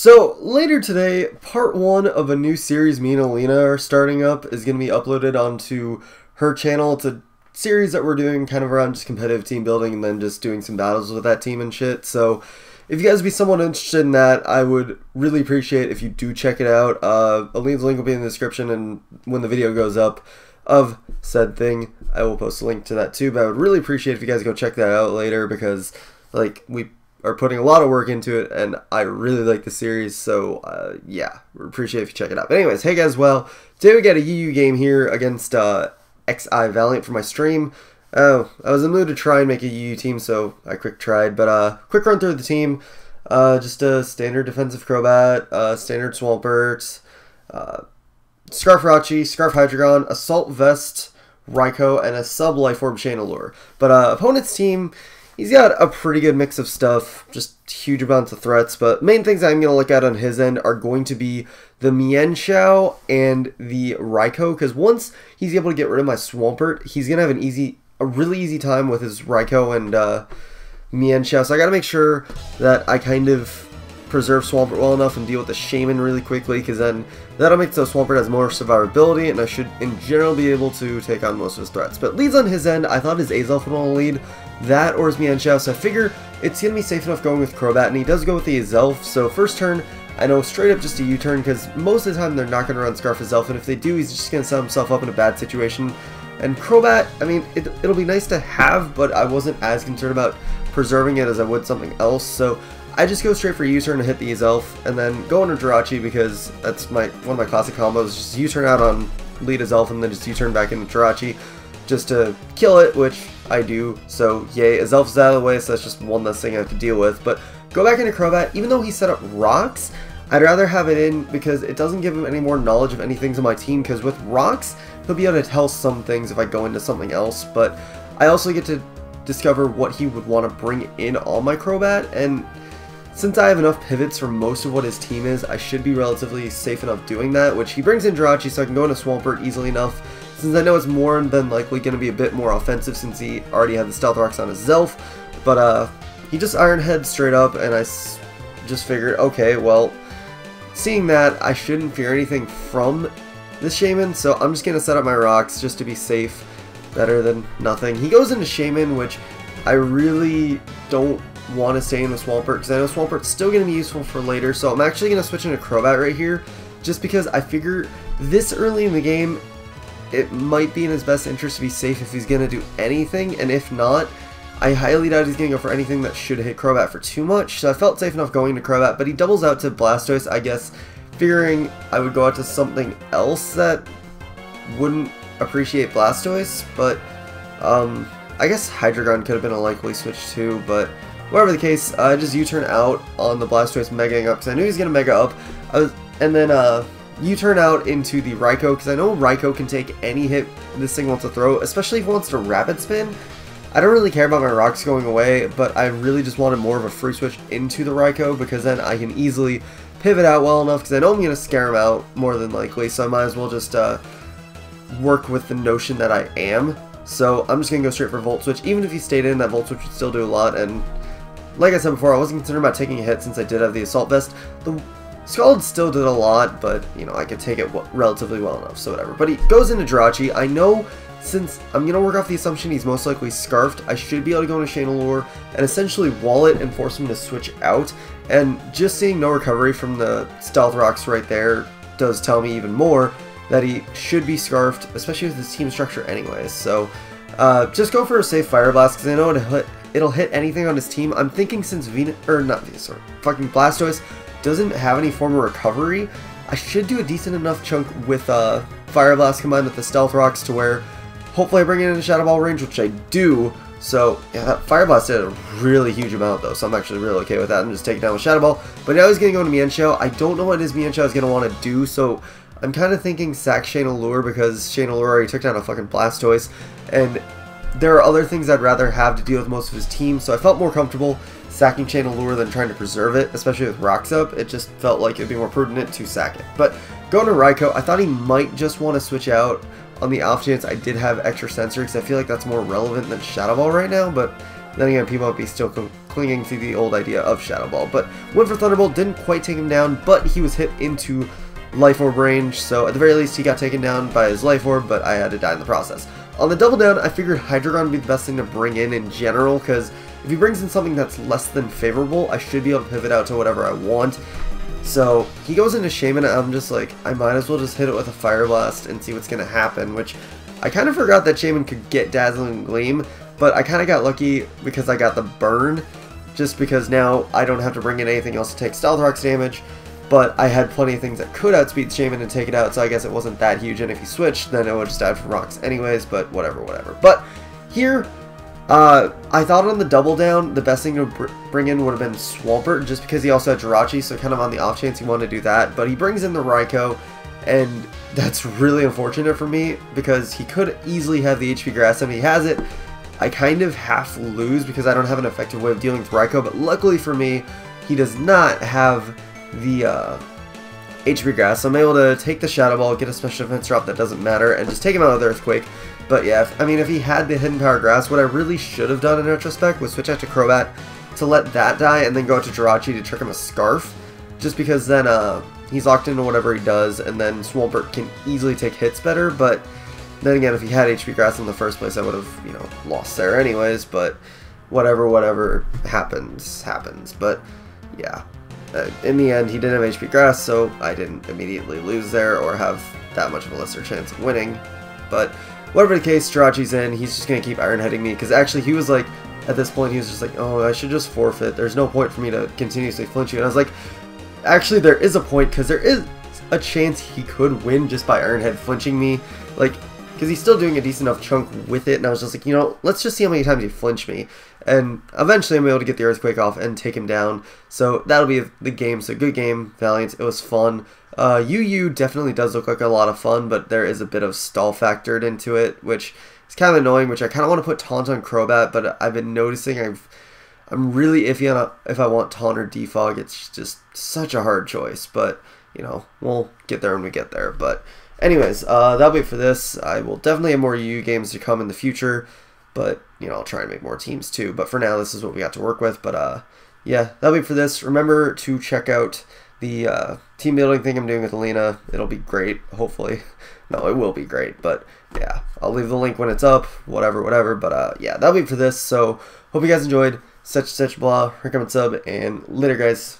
So, later today, part 1 of a new series me and Elina are starting up is going to be uploaded onto her channel. It's a series that we're doing kind of around just competitive team building and then just doing some battles with that team and shit. So, if you guys would be somewhat interested in that, I would really appreciate if you do check it out. Elina's link will be in the description, and when the video goes up of said thing, I will post a link to that too. But I would really appreciate if you guys go check that out later because, like, we are putting a lot of work into it, and I really like the series, so yeah, appreciate if you check it out. But anyways, hey guys, well, today we got a UU game here against Xivaliant for my stream. I was in the mood to try and make a UU team, so I quick tried, but quick run through the team. Just a standard defensive Crobat, standard Swampert, Scarf Rachi, Scarf Hydreigon, Assault Vest, Raikou, and a sub Life Orb Chandelure. But opponent's team, he's got a pretty good mix of stuff, just huge amounts of threats, but main things I'm going to look at on his end are going to be the Mienshao and the Raikou, because once he's able to get rid of my Swampert, he's going to have a really easy time with his Raikou and Mienshao, so I got to make sure that I kind of preserve Swampert well enough and deal with the Shaman really quickly, because then that'll make so Swampert has more survivability, and I should in general be able to take on most of his threats. But leads on his end, I thought his Azelf would want to lead, that or his Mienshao, so I figure it's going to be safe enough going with Crobat, and he does go with the Azelf, so first turn, I know straight up just a U-turn, because most of the time they're not going to run Scarf Azelf, and if they do, he's just going to set himself up in a bad situation. And Crobat, I mean, it'll be nice to have, but I wasn't as concerned about preserving it as I would something else, so I just go straight for a U-turn to hit the Azelf, and then go into Jirachi because that's one of my classic combos, just U-turn out on lead Azelf, and then just U-turn back into Jirachi, just to kill it, which I do, so yay, Azelf's out of the way, so that's just one less thing I have to deal with. But go back into Crobat, even though he set up Rocks, I'd rather have it in because it doesn't give him any more knowledge of any things on my team, because with Rocks, he'll be able to tell some things if I go into something else, but I also get to discover what he would want to bring in on my Crobat, and since I have enough pivots for most of what his team is, I should be relatively safe enough doing that, which he brings in Jirachi, so I can go into Swampert easily enough, since I know it's more than likely going to be a bit more offensive since he already had the Stealth Rocks on his Zelf, but he just Iron Head straight up, and I just figured, okay, well, seeing that, I shouldn't fear anything from the Shaman, so I'm just going to set up my Rocks just to be safe, better than nothing. He goes into Shaman, which I really don't want to stay in with Swampert, because I know Swampert's still going to be useful for later, so I'm actually going to switch into Crobat right here, just because I figure this early in the game, it might be in his best interest to be safe if he's going to do anything, and if not, I highly doubt he's going to go for anything that should hit Crobat for too much, so I felt safe enough going to Crobat, but he doubles out to Blastoise, I guess, figuring I would go out to something else that wouldn't appreciate Blastoise, but I guess Hydreigon could have been a likely switch too, but whatever the case, I just U-turn out on the Blastoise Megaing up, because I knew he was going to Mega up, and then U-turn out into the Raikou, because I know Raikou can take any hit this thing wants to throw, especially if it wants to Rapid Spin. I don't really care about my Rocks going away, but I really just wanted more of a free switch into the Raikou, because then I can easily pivot out well enough, because I know I'm going to scare him out more than likely, so I might as well just work with the notion that I am. So I'm just going to go straight for Volt Switch. Even if he stayed in, that Volt Switch would still do a lot, and like I said before, I wasn't concerned about taking a hit since I did have the Assault Vest. The Scald still did a lot, but, you know, I could take it relatively well enough, so whatever. But he goes into Jirachi. I know since I'm going to work off the assumption he's most likely Scarfed, I should be able to go into Chandelure and essentially wall it and force him to switch out. And just seeing no recovery from the Stealth Rocks right there does tell me even more that he should be Scarfed, especially with his team structure anyways. So just go for a safe Fire Blast, because I know it'll hit anything on his team. I'm thinking since fucking Blastoise doesn't have any form of recovery, I should do a decent enough chunk with Fire Blast combined with the Stealth Rocks to where hopefully I bring it into Shadow Ball range, which I do. So yeah, that Fire Blast did a really huge amount though, so I'm actually really okay with that. I'm just taking down with Shadow Ball. But now he's going to go into Mienshao. I don't know what his Mienshao is going to want to do, so I'm kind of thinking sack Chandelure, because Chandelure already took down a fucking Blastoise, and there are other things I'd rather have to deal with most of his team, so I felt more comfortable sacking Chandelure than trying to preserve it, especially with Rocks up. It just felt like it'd be more prudent to sack it. But going to Raikou, I thought he might just want to switch out on the off chance I did have extra sensor, because I feel like that's more relevant than Shadow Ball right now, but then again, people might be still clinging to the old idea of Shadow Ball. But went for Thunderbolt, didn't quite take him down, but he was hit into Life Orb range, so at the very least he got taken down by his Life Orb, but I had to die in the process. On the double down, I figured Hydreigon would be the best thing to bring in general, because if he brings in something that's less than favorable, I should be able to pivot out to whatever I want. So he goes into Shaman, and I'm just like, I might as well just hit it with a Fire Blast and see what's going to happen, which I kind of forgot that Shaman could get Dazzling Gleam, but I kind of got lucky because I got the burn, just because now I don't have to bring in anything else to take Stealth Rock's damage, but I had plenty of things that could outspeed Shaman and take it out, so I guess it wasn't that huge, and if he switched, then it would just die from rocks anyways, but whatever. But here, I thought on the double down, the best thing to bring in would have been Swampert, just because he also had Jirachi, so kind of on the off chance he wanted to do that, but he brings in the Raikou, and that's really unfortunate for me, because he could easily have the HP Grass, and if he has it, I kind of half lose because I don't have an effective way of dealing with Raikou, but luckily for me, he does not have the HP Grass, so I'm able to take the Shadow Ball, get a special defense drop that doesn't matter, and just take him out with Earthquake. But yeah, if he had the Hidden Power Grass, what I really should have done in retrospect was switch out to Crobat to let that die, and then go out to Jirachi to trick him a Scarf, just because then he's locked into whatever he does, and then Swampert can easily take hits better, but then again, if he had HP Grass in the first place, I would have, lost there anyways, but whatever happens. But yeah, in the end, he didn't have HP Grass, so I didn't immediately lose there or have that much of a lesser chance of winning. But whatever the case, Jirachi's in, he's just going to keep Iron Heading me, because actually he was like, at this point, he was just like, oh, I should just forfeit, there's no point for me to continuously flinch you, and I was like, actually there is a point, because there is a chance he could win just by Iron Head flinching me, like, because he's still doing a decent enough chunk with it, and I was just like, let's just see how many times he flinch me, and eventually I'm able to get the Earthquake off and take him down, so that'll be the game. So good game, Valiant, it was fun. UU definitely does look like a lot of fun, but there is a bit of stall factored into it, which is kind of annoying, which I kind of want to put Taunt on Crobat, but I've been noticing I'm really iffy on if I want Taunt or Defog. It's just such a hard choice, but, we'll get there when we get there. But anyways, that'll be it for this. I will definitely have more UU games to come in the future, but, I'll try and make more teams too. But for now, this is what we got to work with. But, yeah, that'll be it for this. Remember to check out the team building thing I'm doing with Elina. It'll be great, hopefully. No, it will be great, but yeah, I'll leave the link when it's up, whatever. But, yeah, that'll be it for this. So, hope you guys enjoyed. Such blah, recommend sub, and later, guys.